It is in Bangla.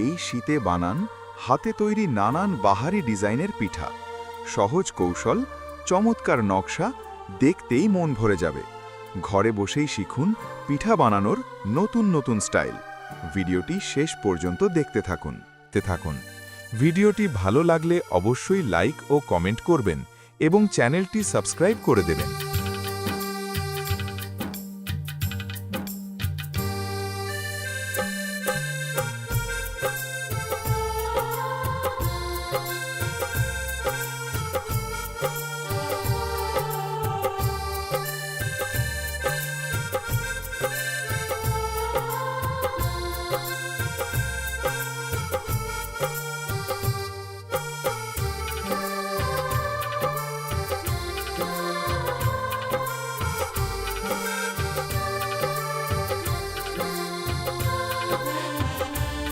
এই শীতে বানান হাতে তৈরি নানান বাহারি ডিজাইনের পিঠা। সহজ কৌশল, চমৎকার নকশা, দেখতেই মন ভরে যাবে। ঘরে বসেই শিখুন পিঠা বানানোর নতুন নতুন স্টাইল। ভিডিওটি শেষ পর্যন্ত দেখতে থাকুন। ভিডিওটি ভালো লাগলে অবশ্যই লাইক ও কমেন্ট করবেন এবং চ্যানেলটি সাবস্ক্রাইব করে দেবেন।